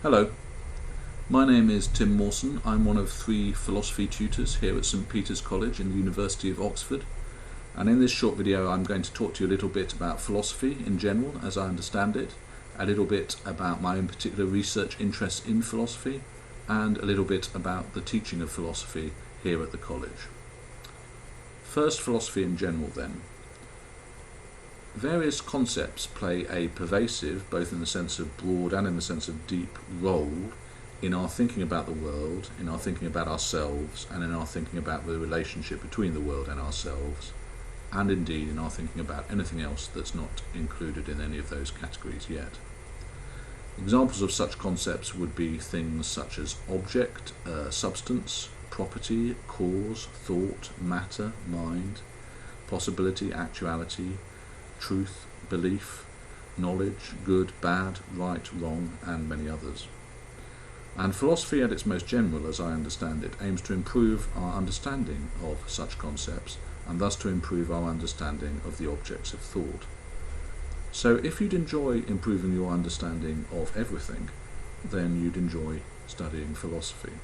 Hello, my name is Tim Mawson. I'm one of 3 philosophy tutors here at St Peter's College in the University of Oxford, and in this short video I'm going to talk to you a little bit about philosophy in general as I understand it, a little bit about my own particular research interests in philosophy, and a little bit about the teaching of philosophy here at the college. First, philosophy in general then. Various concepts play a pervasive, both in the sense of broad and in the sense of deep, role in our thinking about the world, in our thinking about ourselves, and in our thinking about the relationship between the world and ourselves, and indeed in our thinking about anything else that's not included in any of those categories yet. Examples of such concepts would be things such as object, substance, property, cause, thought, matter, mind, possibility, actuality, truth, belief, knowledge, good, bad, right, wrong, and many others. And philosophy at its most general, as I understand it, aims to improve our understanding of such concepts, and thus to improve our understanding of the objects of thought. So if you'd enjoy improving your understanding of everything, then you'd enjoy studying philosophy.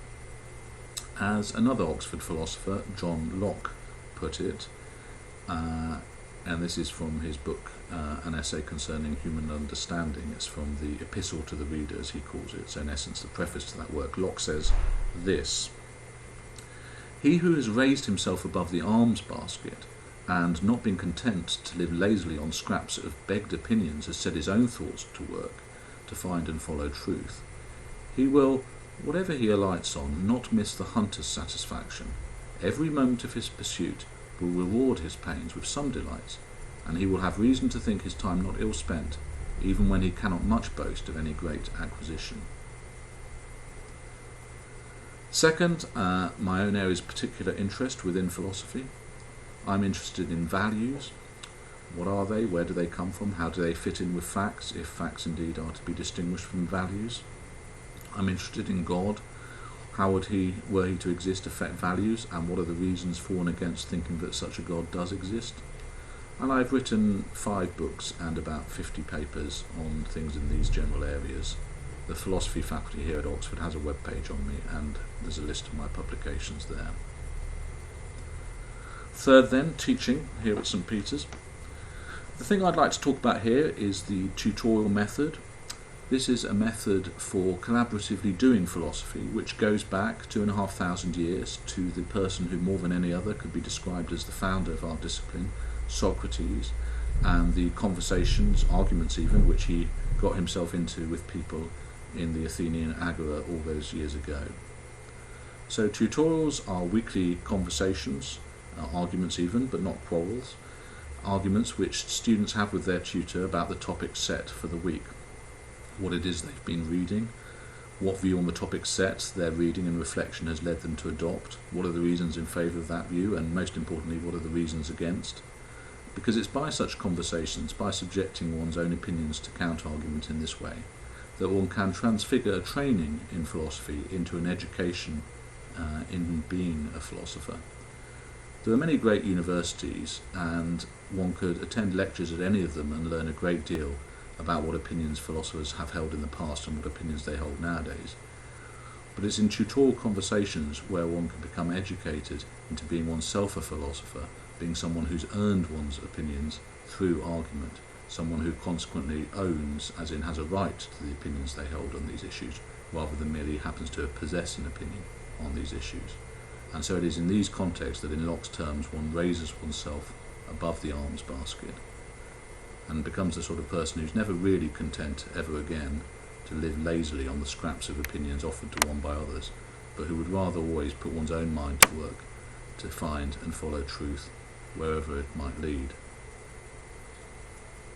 As another Oxford philosopher, John Locke, put it, and this is from his book, An Essay Concerning Human Understanding. It's from the Epistle to the Reader, as he calls it. So in essence, the preface to that work. Locke says this: "He who has raised himself above the alms basket, and not been content to live lazily on scraps of begged opinions, has set his own thoughts to work to find and follow truth. He will, whatever he alights on, not miss the hunter's satisfaction. Every moment of his pursuit will reward his pains with some delights, and he will have reason to think his time not ill spent, even when he cannot much boast of any great acquisition." Second, my own area's particular interest within philosophy. I'm interested in values. What are they? Where do they come from? How do they fit in with facts, if facts indeed are to be distinguished from values? I'm interested in God. How would he, were he to exist, affect values, and what are the reasons for and against thinking that such a God does exist? And I've written 5 books and about 50 papers on things in these general areas. The philosophy faculty here at Oxford has a web page on me, and there's a list of my publications there. Third then, teaching here at St Peter's. The thing I'd like to talk about here is the tutorial method. This is a method for collaboratively doing philosophy, which goes back 2,500 years to the person who more than any other could be described as the founder of our discipline, Socrates, and the conversations, arguments even, which he got himself into with people in the Athenian Agora all those years ago. So tutorials are weekly conversations, arguments even, but not quarrels, arguments which students have with their tutor about the topic set for the week. What it is they've been reading, what view on the topic set their reading and reflection has led them to adopt, what are the reasons in favour of that view, and most importantly, what are the reasons against. Because it's by such conversations, by subjecting one's own opinions to counter-argument in this way, that one can transfigure a training in philosophy into an education in being a philosopher. There are many great universities, and one could attend lectures at any of them and learn a great deal about what opinions philosophers have held in the past and what opinions they hold nowadays. But it's in tutorial conversations where one can become educated into being oneself a philosopher, being someone who's earned one's opinions through argument, someone who consequently owns, as in has a right to the opinions they hold on these issues, rather than merely happens to possess an opinion on these issues. And so it is in these contexts that in Locke's terms one raises oneself above the alms basket and becomes the sort of person who's never really content ever again to live lazily on the scraps of opinions offered to one by others, but who would rather always put one's own mind to work to find and follow truth wherever it might lead.